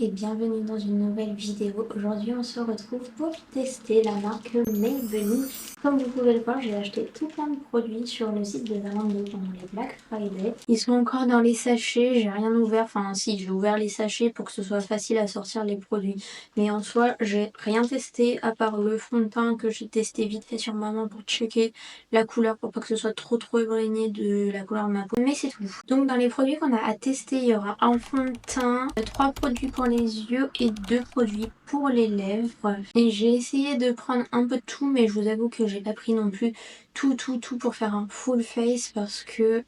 et bienvenue dans une nouvelle vidéo. Aujourd'hui on se retrouve pour tester la marque Maybelline. Comme vous pouvez le voir, j'ai acheté tout plein de produits sur le site de Zalando pendant les Black Friday. Ils sont encore dans les sachets, j'ai rien ouvert, enfin si j'ai ouvert les sachets pour que ce soit facile à sortir les produits. Mais en soi j'ai rien testé à part le fond de teint que j'ai testé vite fait sur maman pour checker la couleur pour pas que ce soit trop imprégné de la couleur de ma peau. Mais c'est tout. Donc dans les produits qu'on a à tester, il y aura un fond de teint, 3 produits pour les yeux et 2 produits pour les lèvres. Et j'ai essayé de prendre un peu de tout, mais je vous avoue que j'ai pas pris non plus tout pour faire un full face parce que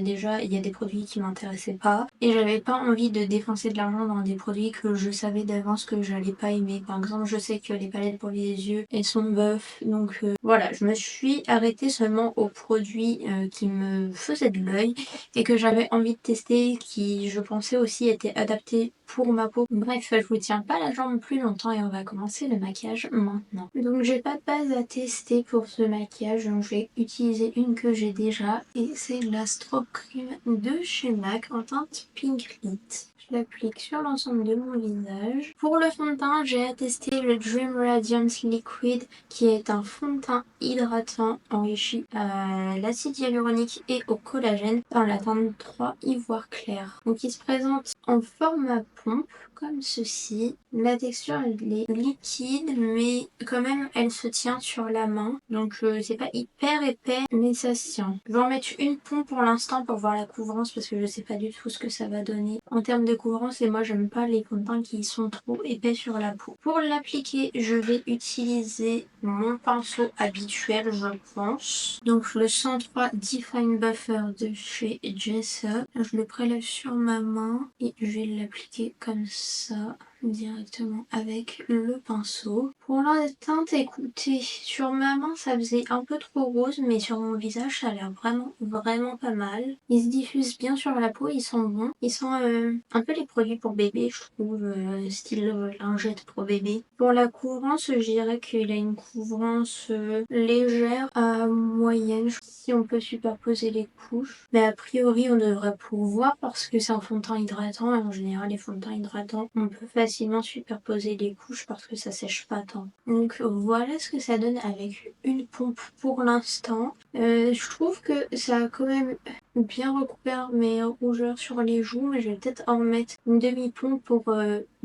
déjà il y a des produits qui m'intéressaient pas et j'avais pas envie de dépenser de l'argent dans des produits que je savais d'avance que j'allais pas aimer. Par exemple, je sais que les palettes pour les yeux elles sont bof, donc voilà, je me suis arrêtée seulement aux produits qui me faisaient de l'œil et que j'avais envie de tester, qui je pensais aussi étaient adaptés pour ma peau. Bref, je vous tiens pas la jambe plus longtemps et on va commencer le maquillage maintenant. Donc j'ai pas de base à tester pour ce maquillage, donc je vais utiliser une que j'ai déjà et c'est la Strobe Cream de chez MAC en teinte Pink Lit. Je l'applique sur l'ensemble de mon visage. Pour le fond de teint, j'ai testé le Dream Radiance Liquid qui est un fond de teint hydratant enrichi à l'acide hyaluronique et au collagène dans la teinte 3 ivoire clair. Donc il se présente en format pompe comme ceci. La texture elle est liquide mais quand même elle se tient sur la main. Donc c'est pas hyper épais mais ça se tient. Je vais en mettre une pompe pour l'instant pour voir la couvrance parce que je sais pas du tout ce que ça va donner en termes de couvrance et moi j'aime pas les fonds de teint qui sont trop épais sur la peau. Pour l'appliquer je vais utiliser mon pinceau habituel je pense. Donc le 103 Define Buffer de chez Jessa. Je le prélève sur ma main et je vais l'appliquer comme ça directement avec le pinceau. Pour la teinte, écoutez, sur ma main ça faisait un peu trop rose mais sur mon visage ça a l'air vraiment pas mal. Ils se diffusent bien sur la peau, ils sont bons. Ils sont un peu les produits pour bébé je trouve, style lingette pour bébé. Pour la couvrance, je dirais qu'il a une couvrance légère à moyenne si on peut superposer les couches. Mais a priori on devrait pouvoir parce que c'est un fond de teint hydratant et en général les fonds de teint hydratants on peut facilement superposer les couches parce que ça sèche pas tant. Donc voilà ce que ça donne avec une pompe pour l'instant. Je trouve que ça a quand même bien recouvert mes rougeurs sur les joues mais je vais peut-être en mettre une demi-pompe pour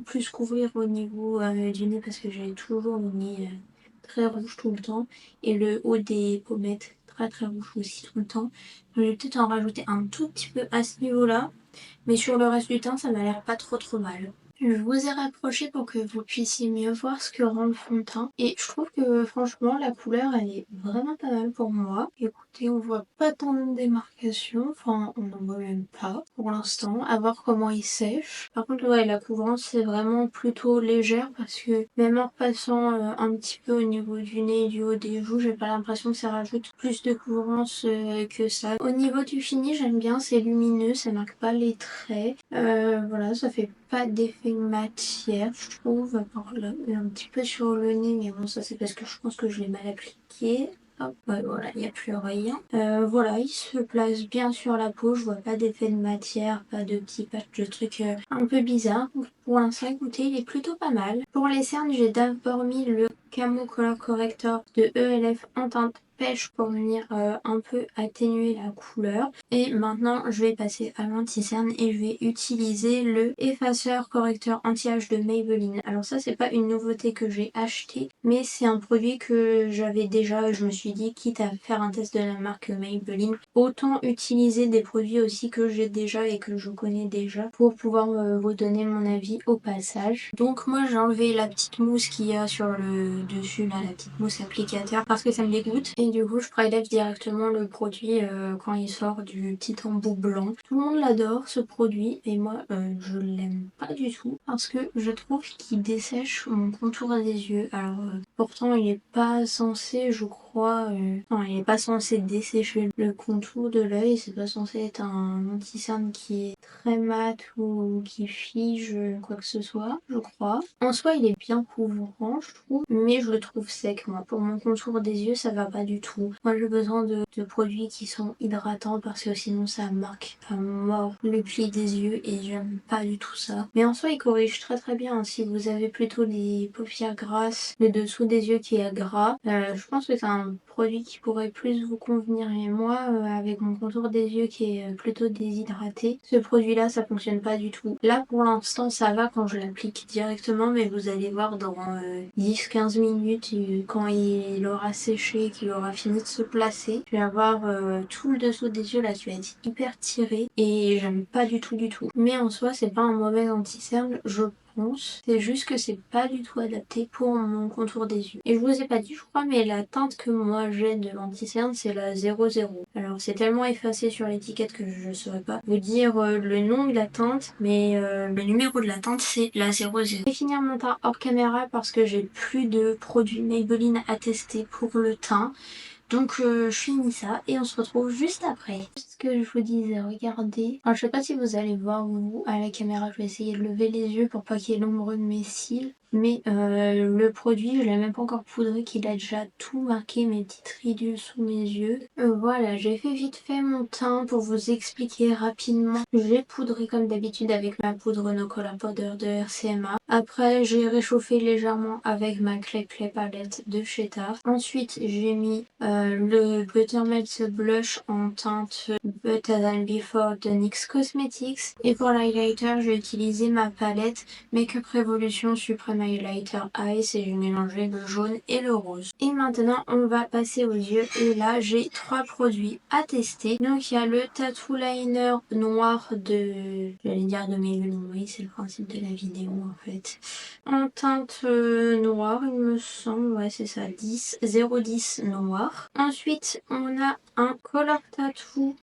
plus couvrir au niveau du nez parce que j'ai toujours le nez très rouge tout le temps et le haut des pommettes très rouge aussi tout le temps. Donc je vais peut-être en rajouter un tout petit peu à ce niveau-là mais sur le reste du teint ça m'a l'air pas trop mal. Je vous ai rapproché pour que vous puissiez mieux voir ce que rend le fond de teint. Et je trouve que franchement la couleur elle est vraiment pas mal pour moi. Écoutez, on voit pas tant de démarcation, enfin on n'en voit même pas pour l'instant, à voir comment il sèche. Par contre ouais, la couvrance c'est vraiment plutôt légère parce que même en repassant un petit peu au niveau du nez et du haut des joues, j'ai pas l'impression que ça rajoute plus de couvrance que ça. Au niveau du fini j'aime bien, c'est lumineux, ça marque pas les traits. Voilà, ça fait pas d'effet matière je trouve, à part un petit peu sur le nez mais bon ça c'est parce que je pense que je l'ai mal appliqué. Hop, ouais, voilà, il n'y a plus rien. Voilà, il se place bien sur la peau, je vois pas d'effet de matière, pas de petits patchs de trucs un peu bizarres. Pour l'instant, écoutez, il est plutôt pas mal. Pour les cernes, j'ai d'abord mis le Camo Color Corrector de ELF en teinte pêche pour venir un peu atténuer la couleur. Et maintenant, je vais passer à l'anti-cerne et je vais utiliser le effaceur correcteur anti-âge de Maybelline. Alors ça, c'est pas une nouveauté que j'ai acheté, mais c'est un produit que j'avais déjà. Je me suis dit, quitte à faire un test de la marque Maybelline, autant utiliser des produits aussi que j'ai déjà et que je connais déjà pour pouvoir vous donner mon avis au passage. Donc moi, j'ai enlevé la petite mousse qu'il y a sur le dessus, là, la petite mousse applicateur, parce que ça me dégoûte. Et du coup, je prélève directement le produit quand il sort du petit embout blanc. Tout le monde l'adore, ce produit, et moi, je l'aime pas du tout, parce que je trouve qu'il dessèche mon contour des yeux. Alors, Pourtant, il est pas censé, je crois, enfin, il est pas censé dessécher le contour de l'œil. C'est pas censé être un anti-cerne qui est très mat ou qui fige quoi que ce soit, je crois. En soi, il est bien couvrant, je trouve, mais je le trouve sec, moi. Pour mon contour des yeux, ça va pas du tout. Moi, j'ai besoin de produits qui sont hydratants parce que sinon, ça marque à mort le pli des yeux et j'aime pas du tout ça. Mais en soi, il corrige très très bien. Si vous avez plutôt des paupières grasses, le dessous des yeux qui est gras, je pense que c'est un produit qui pourrait plus vous convenir. Et moi, avec mon contour des yeux qui est plutôt déshydraté, ce produit-là, ça fonctionne pas du tout. Là, pour l'instant, ça va quand je l'applique directement, mais vous allez voir dans 10-15 minutes, quand il aura séché, qu'il aura fini de se placer, je vais avoir tout le dessous des yeux là qui va être hyper tiré et j'aime pas du tout du tout. Mais en soi, c'est pas un mauvais anti-cerne, je pense. C'est juste que c'est pas du tout adapté pour mon contour des yeux. Et je vous ai pas dit, je crois, mais la teinte que moi j'ai de l'anti-cerne, c'est la 00. Alors c'est tellement effacé sur l'étiquette que je saurais pas vous dire le nom de la teinte, mais le numéro de la teinte c'est la 00. Je vais finir mon teint hors caméra parce que j'ai plus de produits Maybelline à tester pour le teint. Donc je finis ça et on se retrouve juste après. Ce que je vous disais, regardez. Alors je sais pas si vous allez voir vous à la caméra, je vais essayer de lever les yeux pour pas qu'il y ait l'ombre de mes cils. Mais le produit, je l'ai même pas encore poudré, qu'il a déjà tout marqué, mes petites ridules sous mes yeux. Voilà, j'ai fait vite fait mon teint pour vous expliquer rapidement. J'ai poudré comme d'habitude avec ma poudre No Color Powder de RCMA. Après, j'ai réchauffé légèrement avec ma Clay Clay palette de chez Tarte. Ensuite, j'ai mis le Buttermelt Blush en teinte Better Than Before de NYX Cosmetics. Et pour l'highlighter, j'ai utilisé ma palette Makeup Revolution Supreme Highlighter Eyes et j'ai mélangé le jaune et le rose. Et maintenant, on va passer aux yeux. Et là, j'ai 3 produits à tester. Donc, il y a le Tattoo Liner noir de... J'allais dire de Maybelline, oui, c'est le principe de la vidéo en fait. En teinte noire, il me semble, ouais, c'est ça, 010 noir. Ensuite, on a un Color Tattoo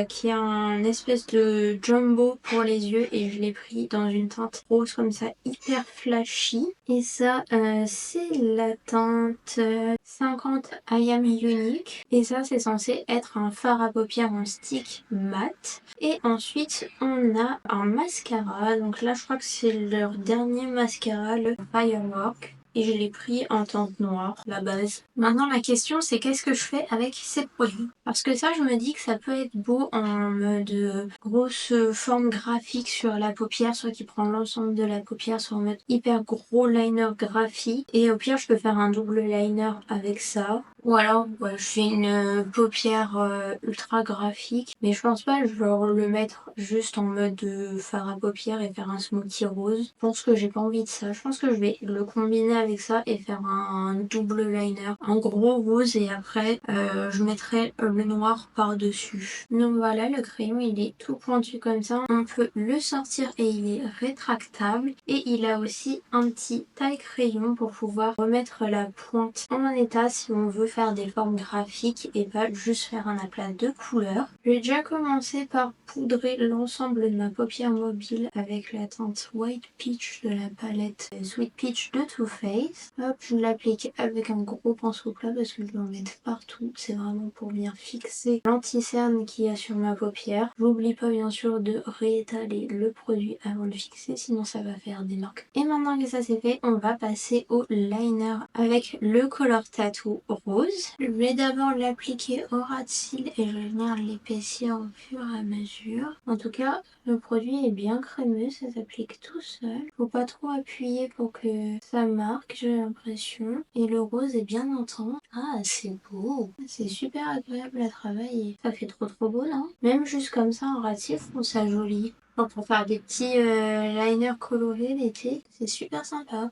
qui est un espèce de jumbo pour les yeux et je l'ai pris dans une teinte rose comme ça, hyper flashy. Et ça, c'est la teinte 50 I Am Unique. Et ça, c'est censé être un fard à paupières en stick mat. Et ensuite, on a un mascara. Donc là, je crois que c'est leur dernier mascara, le Firework. Et je l'ai pris en teinte noire, la base. Maintenant, la question, c'est qu'est-ce que je fais avec ces produits? Parce que ça, je me dis que ça peut être beau en mode grosse forme graphique sur la paupière, soit qui prend l'ensemble de la paupière, soit en mode hyper gros liner graphique. Et au pire, je peux faire un double liner avec ça. Ou alors, ouais, je fais une paupière ultra graphique. Mais je pense pas que je vais le mettre juste en mode fard à paupières et faire un smokey rose. Je pense que j'ai pas envie de ça. Je pense que je vais le combiner avec ça et faire un double liner. Un gros rose et après, je mettrai le noir par-dessus. Donc voilà, le crayon, il est tout pointu comme ça. On peut le sortir et il est rétractable. Et il a aussi un petit taille-crayon pour pouvoir remettre la pointe en état si on veut faire des formes graphiques et pas juste faire un aplat de couleurs. Je vais déjà commencer par poudrer l'ensemble de ma paupière mobile avec la teinte White Peach de la palette Sweet Peach de Too Faced. Hop, je l'applique avec un gros pinceau plat parce que je dois en mettre partout. C'est vraiment pour venir fixer l'anti-cerne qu'il y a sur ma paupière. J'oublie pas bien sûr de réétaler le produit avant de le fixer, sinon ça va faire des marques. Et maintenant que ça c'est fait, on va passer au liner avec le Color Tattoo rose. Je vais d'abord l'appliquer au ras de cils et je vais venir l'épaissir au fur et à mesure. En tout cas, le produit est bien crémeux, ça s'applique tout seul. Faut pas trop appuyer pour que ça marque, j'ai l'impression. Et le rose est bien intense. Ah, c'est beau. C'est super agréable à travailler. Ça fait trop beau, non? Même juste comme ça en ras de cils, je trouve ça joli. Enfin, pour faire des petits liners colorés l'été, c'est super sympa.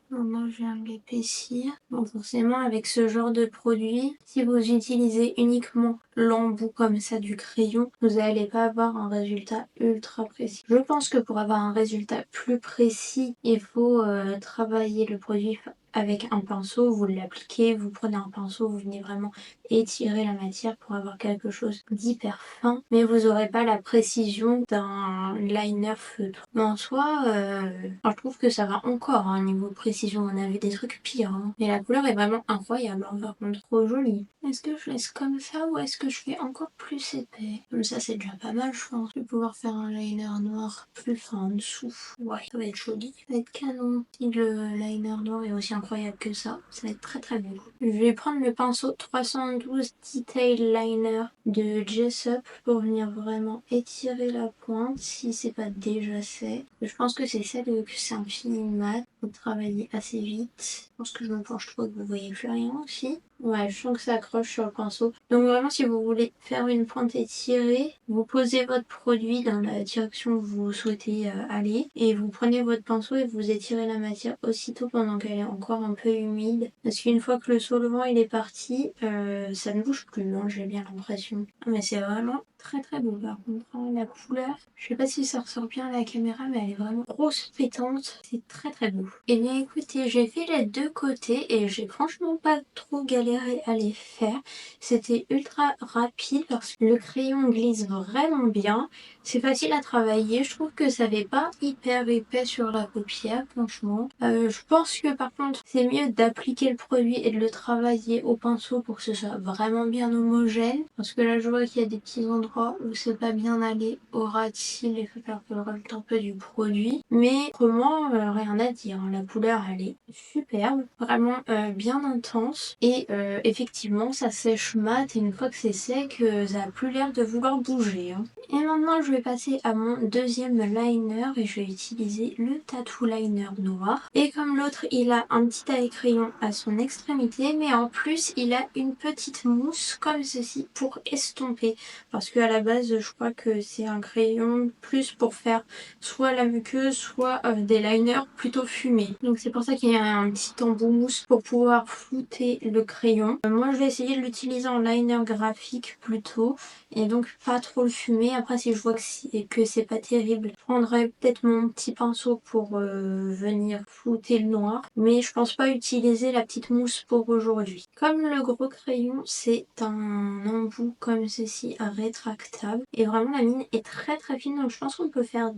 Maintenant, je viens de l'épaissir. Bon, forcément, avec ce genre de produit, si vous utilisez uniquement l'embout comme ça du crayon, vous n'allez pas avoir un résultat ultra précis. Je pense que pour avoir un résultat plus précis, il faut travailler le produit avec un pinceau, vous l'appliquez, vous prenez un pinceau, vous venez vraiment étirer la matière pour avoir quelque chose d'hyper fin, mais vous aurez pas la précision d'un liner feutre. Mais en soi, je trouve que ça va encore hein, niveau précision, on avait des trucs pires. Hein. Mais la couleur est vraiment incroyable, hein, par contre trop jolie. Est-ce que je laisse comme ça ou est-ce que je fais encore plus épais? Comme ça c'est déjà pas mal je pense. Je vais pouvoir faire un liner noir plus fin en dessous. Ouais, ça va être joli. Ça va être canon. Si le liner noir est aussi incroyable que ça va être très très beau. Je vais prendre le pinceau 312 Detail Liner de Jessup pour venir vraiment étirer la pointe si c'est pas déjà fait. Je pense que c'est celle que c'est un fini mat. Faut travailler assez vite. Je pense que je me penche trop et que vous voyez plus rien aussi. Ouais, je sens que ça accroche sur le pinceau. Donc vraiment, si vous voulez faire une pointe étirée, vous posez votre produit dans la direction où vous souhaitez aller et vous prenez votre pinceau et vous étirez la matière aussitôt pendant qu'elle est encore un peu humide. Parce qu'une fois que le solvant il est parti, ça ne bouge plus, hein, j'ai bien l'impression. Mais c'est vraiment très très beau par contre. Hein, la couleur, je sais pas si ça ressort bien à la caméra, mais elle est vraiment rose pétante. C'est très très beau. Et bien écoutez, j'ai fait les deux côtés et j'ai franchement pas trop galéré à les faire. C'était ultra rapide parce que le crayon glisse vraiment bien. C'est facile à travailler. Je trouve que ça fait pas hyper épais sur la paupière, franchement. Je pense que par contre, c'est mieux d'appliquer le produit et de le travailler au pinceau pour que ce soit vraiment bien homogène. Parce que là, je vois qu'il y a des petits endroits où c'est pas bien allé au ras de cils. Il faut faire que le rajoute un peu du produit. Mais autrement, rien à dire. Hein. La couleur, elle est superbe. Vraiment bien intense. Et effectivement, ça sèche mat. Et une fois que c'est sec, ça a plus l'air de vouloir bouger. Hein. Et maintenant, je vais passer à mon deuxième liner et je vais utiliser le Tattoo Liner noir. Et comme l'autre, il a un petit taille-crayon à son extrémité, mais en plus, il a une petite mousse comme ceci pour estomper. Parce qu'à la base, je crois que c'est un crayon plus pour faire soit la muqueuse, soit des liners plutôt fumés. Donc c'est pour ça qu'il y a un petit embout mousse pour pouvoir flouter le crayon. Moi, je vais essayer de l'utiliser en liner graphique plutôt et donc pas trop le fumer. Après si je vois que c'est pas terrible, je prendrai peut-être mon petit pinceau pour venir flouter le noir, mais je pense pas utiliser la petite mousse pour aujourd'hui. Comme le gros crayon c'est un embout comme ceci rétractable et vraiment la mine est très très fine, donc je pense qu'on peut faire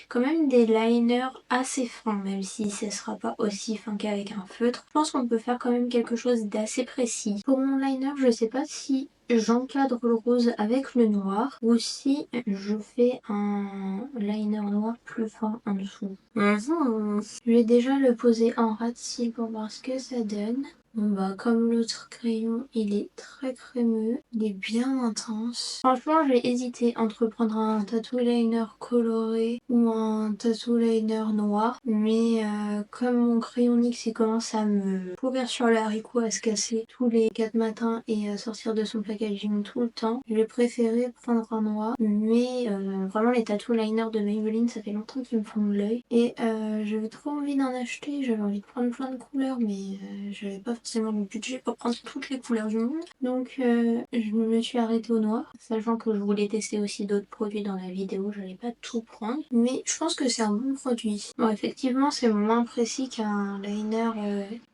quand même des liners assez fins, même si ce sera pas aussi fin qu'avec un feutre. Je pense qu'on peut faire quand même quelque chose d'assez précis. Pour mon liner, je sais pas si j'encadre le rose avec le noir ou si je fais un liner noir plus fin en dessous. Je vais déjà le poser en ras de cils pour voir ce que ça donne. Bon bah comme l'autre crayon il est très crémeux, il est bien intense. Franchement j'ai hésité entre prendre un tattoo liner coloré ou un tattoo liner noir, mais comme mon crayon NYX il commence à me pourrir sur le haricot, à se casser tous les 4 matins et à sortir de son packaging tout le temps, j'ai préféré prendre un noir. Mais vraiment les tattoo liners de Maybelline ça fait longtemps qu'ils me font de l'œil et j'avais trop envie d'en acheter, j'avais envie de prendre plein de couleurs mais j'avais pas forcément le budget pour prendre toutes les couleurs du monde. Donc je me suis arrêtée au noir, sachant que je voulais tester aussi d'autres produits dans la vidéo, j'allais pas tout prendre. Mais je pense que c'est un bon produit. Bon effectivement c'est moins précis qu'un liner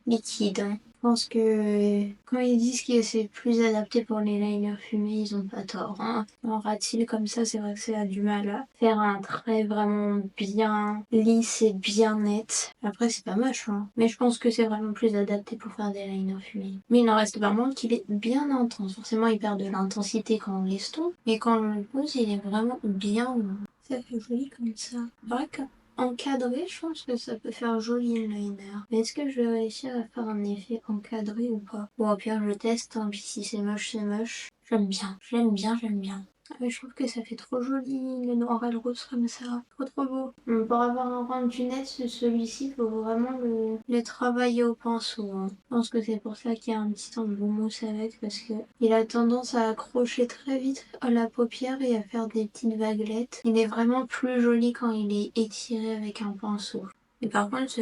liquide. Hein. Je pense que quand ils disent que c'est plus adapté pour les liners fumés, ils ont pas tort. Hein. En rat-cils comme ça, c'est vrai que ça a du mal à faire un trait vraiment bien lisse et bien net. Après, c'est pas moche, hein. Mais je pense que c'est vraiment plus adapté pour faire des liners fumés. Mais il n'en reste pas moins qu'il est bien intense. Forcément, il perd de l'intensité quand on l'estompe, mais quand on le pose, il est vraiment bien. Ça fait joli comme ça. C'est vrai que encadré, je pense que ça peut faire joli le liner. Mais est-ce que je vais réussir à faire un effet encadré ou pas? Bon, au pire, je teste, hein, puis si c'est moche, c'est moche. J'aime bien, j'aime bien, j'aime bien. Ah mais je trouve que ça fait trop joli, le noir et le rose comme ça. Trop trop beau. Pour avoir un rendu net, celui-ci, il faut vraiment le travailler au pinceau. Hein. Je pense que c'est pour ça qu'il y a un petit embout mousse avec, parce que il a tendance à accrocher très vite à la paupière et à faire des petites vaguelettes. Il est vraiment plus joli quand il est étiré avec un pinceau. Mais par contre,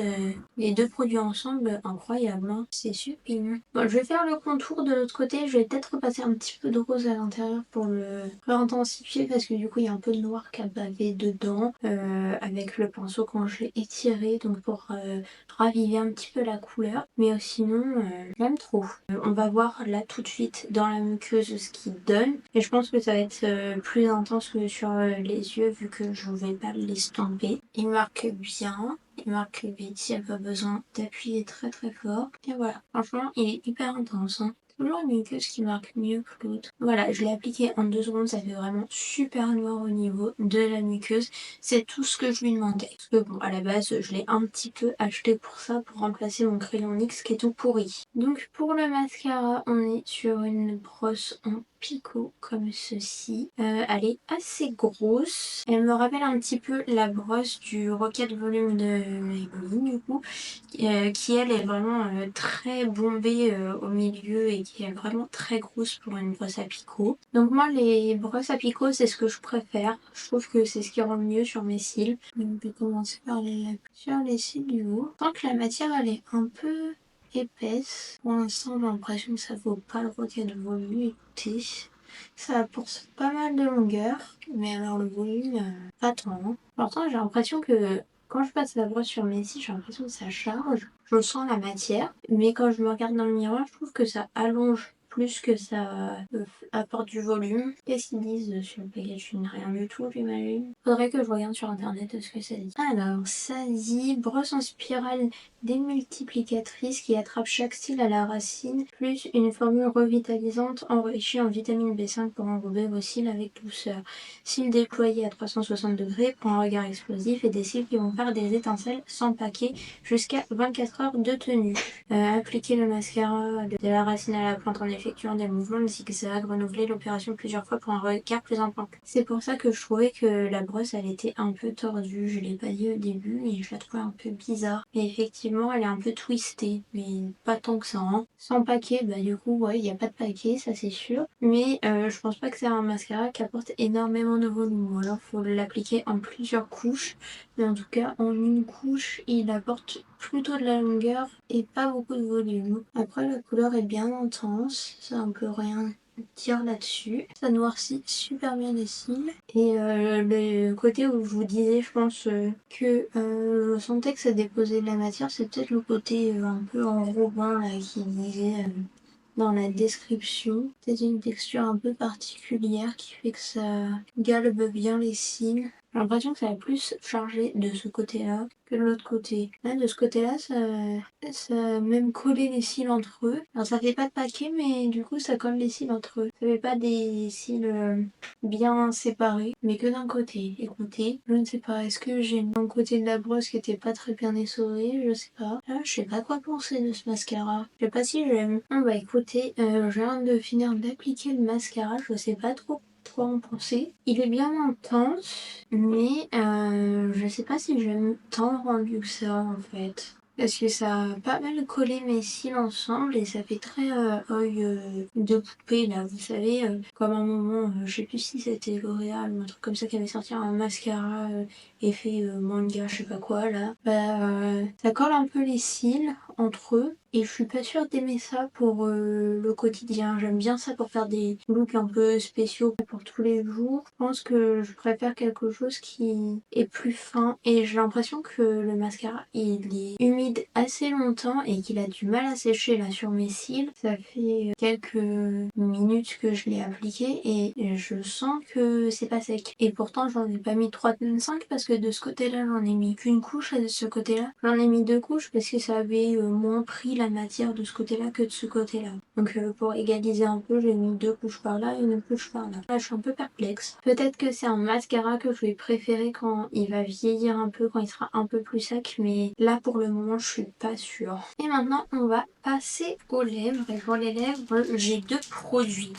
les deux produits ensemble, incroyable, hein. C'est super. Bon, je vais faire le contour de l'autre côté. Je vais peut-être repasser un petit peu de rose à l'intérieur pour le réintensifier parce que du coup, il y a un peu de noir qui a bavé dedans avec le pinceau quand je l'ai étiré. Donc pour raviver un petit peu la couleur. Mais sinon, j'aime trop. On va voir là tout de suite dans la muqueuse ce qu'il donne. Et je pense que ça va être plus intense que sur les yeux vu que je vais pas l'estomper. Il marque bien. Il marque vite, il n'y a pas besoin d'appuyer très très fort. Et voilà, franchement, il est hyper intense. Hein. Toujours une muqueuse qui marque mieux que l'autre. Voilà, je l'ai appliqué en 2 secondes, ça fait vraiment super noir au niveau de la muqueuse. C'est tout ce que je lui demandais. Parce que bon, à la base, je l'ai un petit peu acheté pour ça, pour remplacer mon crayon NYX qui est tout pourri. Donc pour le mascara, on est sur une brosse en picot comme ceci. Elle est assez grosse. Elle me rappelle un petit peu la brosse du Rocket Volume de Maybelline du coup, qui elle est vraiment très bombée au milieu et qui est vraiment très grosse pour une brosse à picot. Donc moi les brosses à picot c'est ce que je préfère. Je trouve que c'est ce qui rend le mieux sur mes cils. Donc je vais commencer par sur les cils du haut. Je sens que la matière elle est un peu épaisse. Pour l'instant j'ai l'impression que ça vaut pas le Rocket Volume. Écoutez, ça apporte pas mal de longueur, mais alors le volume, pas tant. Pourtant j'ai l'impression que quand je passe la brosse sur mes cils, j'ai l'impression que ça charge. Je sens la matière, mais quand je me regarde dans le miroir, je trouve que ça allonge plus que ça apporte du volume. Qu'est-ce qu'ils disent sur le packaging? Rien du tout, j'imagine. Faudrait que je regarde sur internet ce que ça dit. Alors, ça dit brosse en spirale démultiplicatrice qui attrape chaque cil à la racine, plus une formule revitalisante enrichie en vitamine B5 pour enrober vos cils avec douceur. Cils déployés à 360 degrés pour un regard explosif et des cils qui vont faire des étincelles sans paquet jusqu'à 24 heures de tenue. Appliquer le mascara de la racine à la plante en effectuant des mouvements de zigzag, renouveler l'opération plusieurs fois pour un regard plus important. C'est pour ça que je trouvais que la brosse elle était un peu tordue, je l'ai pas dit au début mais je la trouvais un peu bizarre. Et effectivement elle est un peu twistée, mais pas tant que ça. Hein. Sans paquet, bah du coup ouais il n'y a pas de paquet, ça c'est sûr. Mais je pense pas que c'est un mascara qui apporte énormément de volume, ou alors faut l'appliquer en plusieurs couches. Mais en tout cas, en une couche, il apporte plutôt de la longueur et pas beaucoup de volume. Après, la couleur est bien intense, ça on peut rien dire là-dessus. Ça noircit super bien les cils. Et le côté où je vous disais, je pense que je sentais que ça déposait de la matière, c'est peut-être le côté un peu enrobant là qui disait dans la description. C'est une texture un peu particulière qui fait que ça galbe bien les cils. J'ai l'impression que ça va plus chargé de ce côté-là que de l'autre côté. Là, de ce côté-là, ça a même collé les cils entre eux. Alors ça fait pas de paquet, mais du coup ça colle les cils entre eux. Ça fait pas des cils bien séparés, mais que d'un côté. Écoutez, je ne sais pas, est-ce que j'ai un côté de la brosse qui était pas très bien essoré? Je sais pas. Là, je sais pas quoi penser de ce mascara. Je sais pas si j'aime. Bon bah écoutez, je viens de finir d'appliquer le mascara, je sais pas trop quoi en penser. Il est bien intense, mais je sais pas si j'aime tant le rendu que ça en fait. Parce que ça a pas mal collé mes cils ensemble et ça fait très œil de poupée là, vous savez, comme un moment, je sais plus si c'était L'Oréal ou un truc comme ça qui avait sorti un mascara effet manga, je sais pas quoi là. Bah, ça colle un peu les cils entre eux. Et je suis pas sûre d'aimer ça pour le quotidien. J'aime bien ça pour faire des looks un peu spéciaux pour tous les jours. Je pense que je préfère quelque chose qui est plus fin. Et j'ai l'impression que le mascara, il est humide assez longtemps et qu'il a du mal à sécher là sur mes cils. Ça fait quelques minutes que je l'ai appliqué et je sens que c'est pas sec. Et pourtant, j'en ai pas mis 3,5 parce que de ce côté-là, j'en ai mis qu'une couche et de ce côté-là, j'en ai mis 2 couches parce que ça avait moins pris la matière de ce côté-là que de ce côté-là. Donc pour égaliser un peu, j'ai mis 2 couches par là et une couche par là. Là, je suis un peu perplexe. Peut-être que c'est un mascara que je vais préférer quand il va vieillir un peu, quand il sera un peu plus sec, mais là pour le moment, je suis pas sûre. Et maintenant, on va passer aux lèvres. Et pour les lèvres, j'ai 2 produits.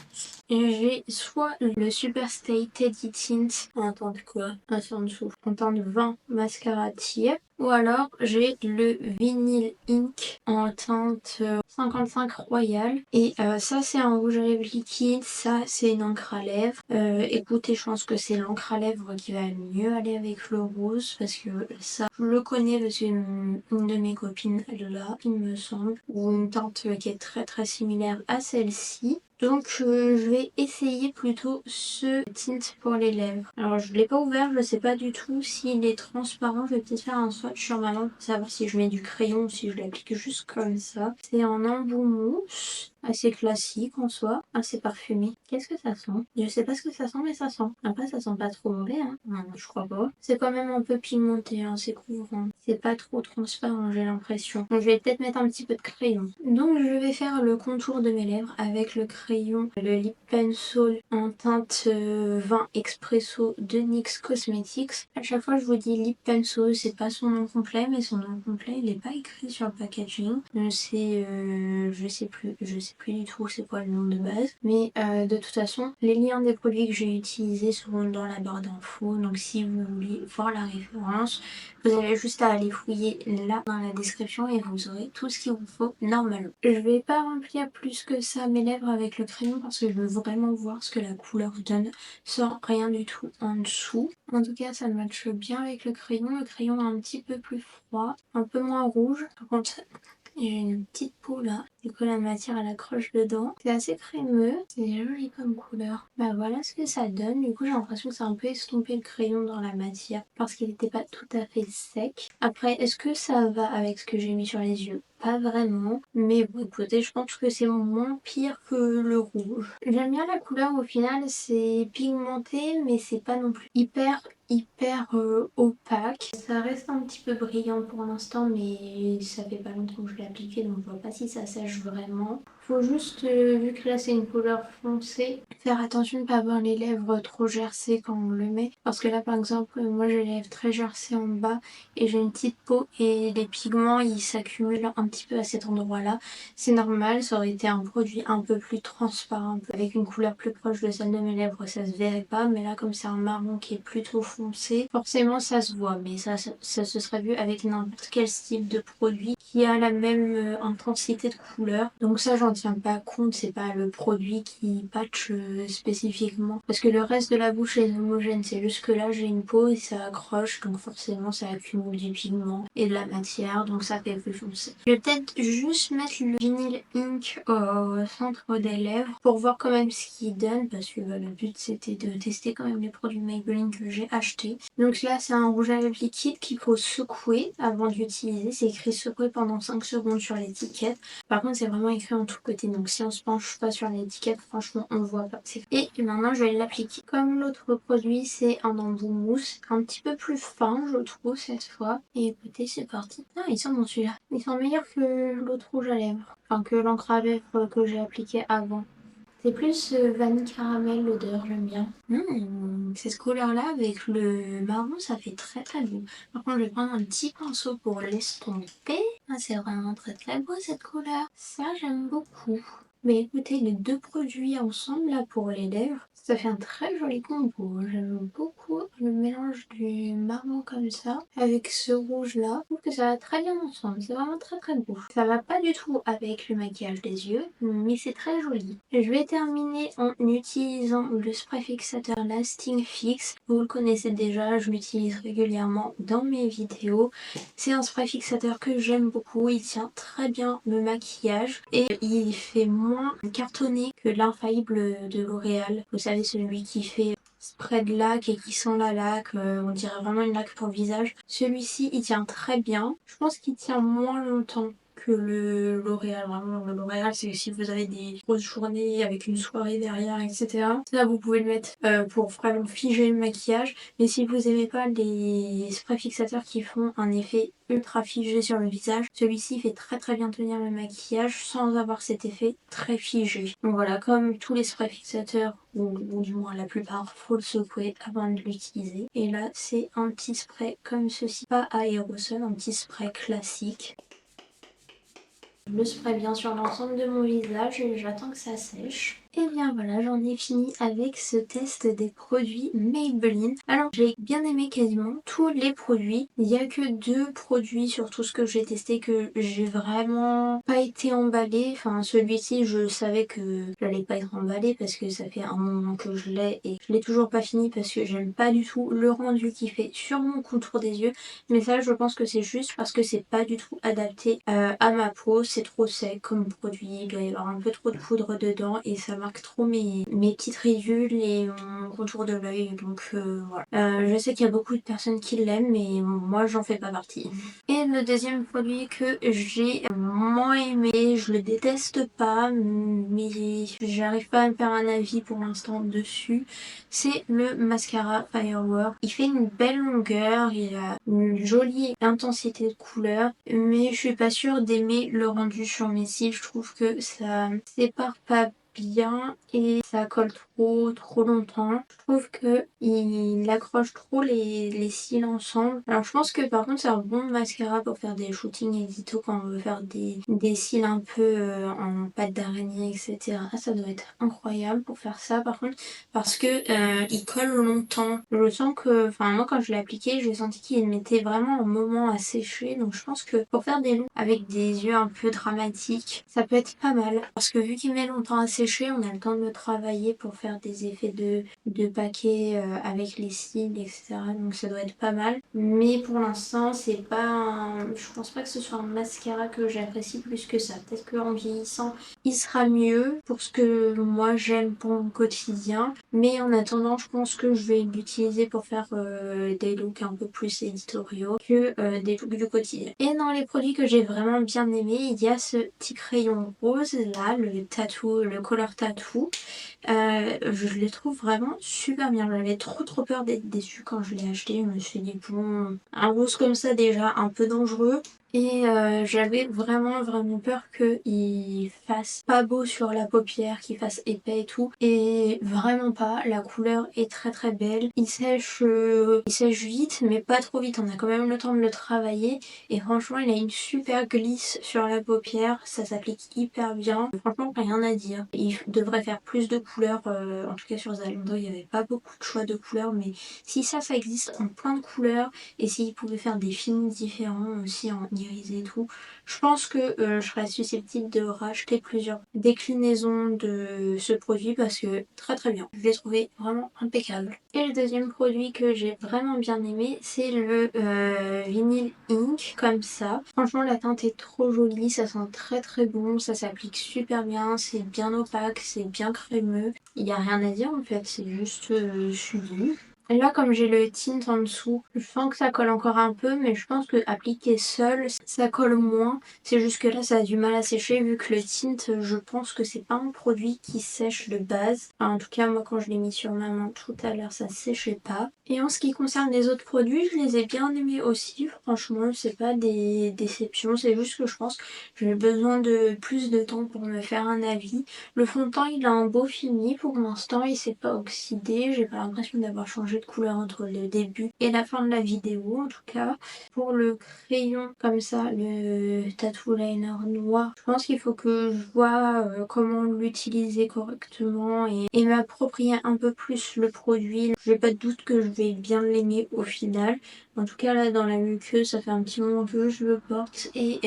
J'ai soit le Super Stay Teddy Tint en teinte quoi? Ah, c'est en dessous. En teinte 20 mascara Tieps. Ou alors j'ai le Vinyl Ink en teinte 55 Royal. Et ça c'est un rouge à lèvres liquide, ça c'est une encre à lèvres. Écoutez, je pense que c'est l'encre à lèvres qui va mieux aller avec le rose parce que ça je le connais parce qu'une de mes copines elle l'a, il me semble, ou une teinte qui est très très similaire à celle-ci. Donc je vais essayer plutôt ce tint pour les lèvres. Alors je l'ai pas ouvert, je sais pas du tout s'il est transparent. Je vais peut-être faire un swatch sur ma main pour savoir si je mets du crayon ou si je l'applique juste comme ça. C'est en embout mousse, assez classique en soi, assez parfumé. Qu'est-ce que ça sent? Je sais pas ce que ça sent mais ça sent. Après ça sent pas trop mauvais hein. Non, je crois pas. C'est quand même un peu pigmenté, hein, c'est couvrant. C'est pas trop transparent j'ai l'impression. Donc je vais peut-être mettre un petit peu de crayon. Donc je vais faire le contour de mes lèvres avec le crayon, le Lip Pencil en teinte vin expresso de NYX Cosmetics. À chaque fois je vous dis Lip Pencil, c'est pas son nom complet mais son nom complet il est pas écrit sur le packaging. C'est je sais plus du tout c'est quoi le nom de base. Mais de toute façon les liens des produits que j'ai utilisés seront dans la barre d'infos. Donc si vous voulez voir la référence, vous avez juste à aller fouiller là dans la description et vous aurez tout ce qu'il vous faut normalement. Je vais pas remplir plus que ça mes lèvres avec le crayon parce que je veux vraiment voir ce que la couleur donne sans rien du tout en dessous. En tout cas ça matche bien avec le crayon. Le crayon est un petit peu plus froid, un peu moins rouge. Par contre il y a une petite peau là, du coup la matière elle accroche dedans. C'est assez crémeux, c'est joli comme couleur. Bah voilà ce que ça donne. Du coup j'ai l'impression que ça a un peu estompé le crayon dans la matière parce qu'il n'était pas tout à fait sec. Après est-ce que ça va avec ce que j'ai mis sur les yeux? Pas vraiment, mais bon écoutez je pense que c'est moins pire que le rouge. J'aime bien la couleur au final, c'est pigmenté mais c'est pas non plus hyper opaque. Ça reste un petit peu brillant pour l'instant mais ça fait pas longtemps que je l'ai appliqué donc je vois pas si ça sèche vraiment. Faut juste, vu que là c'est une couleur foncée, faire attention de ne pas avoir les lèvres trop gercées quand on le met. Parce que là par exemple, moi j'ai les lèvres très gercées en bas et j'ai une petite peau et les pigments ils s'accumulent un petit peu à cet endroit là. C'est normal, ça aurait été un produit un peu plus transparent, avec une couleur plus proche de celle de mes lèvres, ça se verrait pas. Mais là comme c'est un marron qui est plutôt foncé, forcément ça se voit. Mais ça se serait vu avec n'importe quel style de produit qui a la même intensité de couleur. Donc ça j'en tiens pas compte, c'est pas le produit qui patch spécifiquement. Parce que le reste de la bouche est homogène, c'est juste que là j'ai une peau et ça accroche, donc forcément ça accumule du pigment et de la matière, donc ça fait plus foncé. Je vais peut-être juste mettre le Vinyl Ink au centre des lèvres pour voir quand même ce qu'il donne, parce que le but c'était de tester quand même les produits Maybelline que j'ai achetés. Donc là c'est un rouge à lèvres liquide qu'il faut secouer avant d'utiliser. C'est écrit secouer pendant 5 secondes sur l'étiquette. Par contre c'est vraiment écrit en tout côté, donc si on se penche pas sur l'étiquette franchement on voit pas. Et maintenant je vais l'appliquer. Comme l'autre produit c'est un embout mousse, un petit peu plus fin je trouve cette fois. Et écoutez c'est parti. Ah il sent bon celui-là. Il sent meilleur que l'autre rouge à lèvres. Enfin que l'encre à lèvres que j'ai appliqué avant. C'est plus vanille caramel l'odeur, j'aime bien. Cette couleur-là avec le marron, ça fait très très beau. Par contre, je vais prendre un petit pinceau pour l'estomper. Ah, c'est vraiment très très beau cette couleur. Ça, j'aime beaucoup. Mais écoutez, les deux produits ensemble là pour les lèvres, ça fait un très joli combo. J'aime beaucoup le mélange du marron comme ça avec ce rouge là. Je trouve que ça va très bien ensemble. C'est vraiment très très beau. Ça va pas du tout avec le maquillage des yeux, mais c'est très joli. Je vais terminer en utilisant le spray fixateur Lasting Fix. Vous le connaissez déjà, je l'utilise régulièrement dans mes vidéos. C'est un spray fixateur que j'aime beaucoup. Il tient très bien le maquillage et il fait moins cartonné que l'infaillible de L'Oréal. Vous savez, celui qui fait spray de lac et qui sent la laque, on dirait vraiment une laque pour le visage. Celui-ci il tient très bien. Je pense qu'il tient moins longtemps que le L'Oréal. Vraiment le L'Oréal c'est si vous avez des grosses journées avec une soirée derrière etc. Là vous pouvez le mettre pour vraiment figer le maquillage. Mais si vous aimez pas les sprays fixateurs qui font un effet ultra figé sur le visage, celui-ci fait très très bien tenir le maquillage sans avoir cet effet très figé. Donc voilà, comme tous les sprays fixateurs ou du moins la plupart, faut le secouer avant de l'utiliser. Et là c'est un petit spray comme ceci, pas aérosol, un petit spray classique. Je le spray bien sur l'ensemble de mon visage et j'attends que ça sèche. Et bien voilà, j'en ai fini avec ce test des produits Maybelline. Alors j'ai bien aimé quasiment tous les produits. Il n'y a que 2 produits sur tout ce que j'ai testé que j'ai vraiment pas été emballée. Enfin celui-ci je savais que j'allais pas être emballée parce que ça fait un moment que je l'ai et je l'ai toujours pas fini parce que j'aime pas du tout le rendu qu'il fait sur mon contour des yeux. Mais ça je pense que c'est juste parce que c'est pas du tout adapté à ma peau. C'est trop sec comme produit, il doit y avoir un peu trop de poudre dedans et ça marque trop mes petites ridules et mon contour de l'œil. Donc voilà. Je sais qu'il y a beaucoup de personnes qui l'aiment mais moi j'en fais pas partie. Et le deuxième produit que j'ai moins aimé, je le déteste pas mais j'arrive pas à me faire un avis pour l'instant dessus, c'est le mascara Firework. Il fait une belle longueur, il a une jolie intensité de couleur mais je suis pas sûre d'aimer le rendu sur mes cils. Je trouve que ça sépare pas bien et ça colle trop longtemps. Je trouve que il accroche trop les cils ensemble. Alors je pense que par contre c'est un bon mascara pour faire des shootings édito quand on veut faire des cils un peu en pâte d'araignée, etc. Ça doit être incroyable pour faire ça par contre parce que il colle longtemps. Je sens que, enfin moi quand je l'ai appliqué j'ai senti qu'il mettait vraiment un moment à sécher, donc je pense que pour faire des looks avec des yeux un peu dramatiques ça peut être pas mal parce que vu qu'il met longtemps à sécher on a le temps de le travailler pour faire des effets de paquet avec les cils, etc. Donc ça doit être pas mal. Mais pour l'instant, c'est pas je pense pas que ce soit un mascara que j'apprécie plus que ça. Peut-être qu'en vieillissant, il sera mieux pour ce que moi j'aime pour mon quotidien. Mais en attendant, je pense que je vais l'utiliser pour faire des looks un peu plus éditoriaux que des looks du quotidien. Et dans les produits que j'ai vraiment bien aimé, il y a ce petit crayon rose là, le tattoo, le color tattoo. Je les trouve vraiment super bien. J'avais trop peur d'être déçue quand je l'ai acheté. Je me suis dit bon, un rose comme ça déjà un peu dangereux. Et j'avais vraiment peur qu'il fasse pas beau sur la paupière, qu'il fasse épais et tout. Et vraiment pas, la couleur est très belle. Il sèche vite mais pas trop vite, on a quand même le temps de le travailler. Et franchement il a une super glisse sur la paupière, ça s'applique hyper bien. Franchement rien à dire. Il devrait faire plus de couleurs, en tout cas sur Zalando il n'y avait pas beaucoup de choix de couleurs. Mais si ça existe en plein de couleurs et s'il pouvait faire des films différents aussi en irisé et tout, je pense que je serais susceptible de racheter plusieurs déclinaisons de ce produit parce que très bien. Je l'ai trouvé vraiment impeccable. Et le deuxième produit que j'ai vraiment bien aimé, c'est le Vinyl Ink comme ça. Franchement la teinte est trop jolie, ça sent très bon, ça s'applique super bien, c'est bien opaque, c'est bien crémeux. Il n'y a rien à dire en fait, c'est juste sublime. Et là, comme j'ai le tint en dessous, je sens que ça colle encore un peu, mais je pense que appliqué seul, ça colle moins. C'est juste que là, ça a du mal à sécher, vu que le tint, je pense que c'est pas un produit qui sèche de base. Enfin, en tout cas, moi, quand je l'ai mis sur ma main tout à l'heure, ça séchait pas. Et en ce qui concerne les autres produits, je les ai bien aimés aussi. Franchement, c'est pas des déceptions, c'est juste que je pense que j'ai besoin de plus de temps pour me faire un avis. Le fond de teint, il a un beau fini pour l'instant, il s'est pas oxydé. J'ai pas l'impression d'avoir changé de couleur entre le début et la fin de la vidéo en tout cas. Pour le crayon comme ça, le tattoo liner noir, je pense qu'il faut que je vois comment l'utiliser correctement et m'approprier un peu plus le produit. J'ai pas de doute que je vais bien l'aimer au final. En tout cas là dans la muqueuse, ça fait un petit moment que je le porte et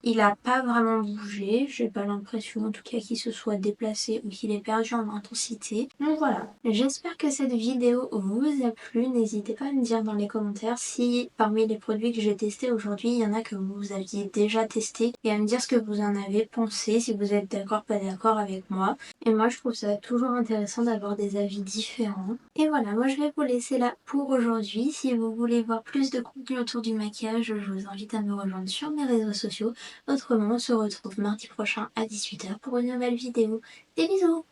il a pas vraiment bougé. J'ai pas l'impression en tout cas qu'il se soit déplacé ou qu'il ait perdu en intensité. Donc voilà, j'espère que cette vidéo vous a plu. N'hésitez pas à me dire dans les commentaires si parmi les produits que j'ai testés aujourd'hui, il y en a que vous aviez déjà testé et à me dire ce que vous en avez pensé, si vous êtes d'accord, pas d'accord avec moi. Et moi je trouve ça toujours intéressant d'avoir des avis différents. Et voilà, moi je vais vous laisser là pour aujourd'hui. Si vous voulez voir plus de contenu autour du maquillage, je vous invite à me rejoindre sur mes réseaux sociaux. Autrement, on se retrouve mardi prochain à 18 h pour une nouvelle vidéo. Des bisous!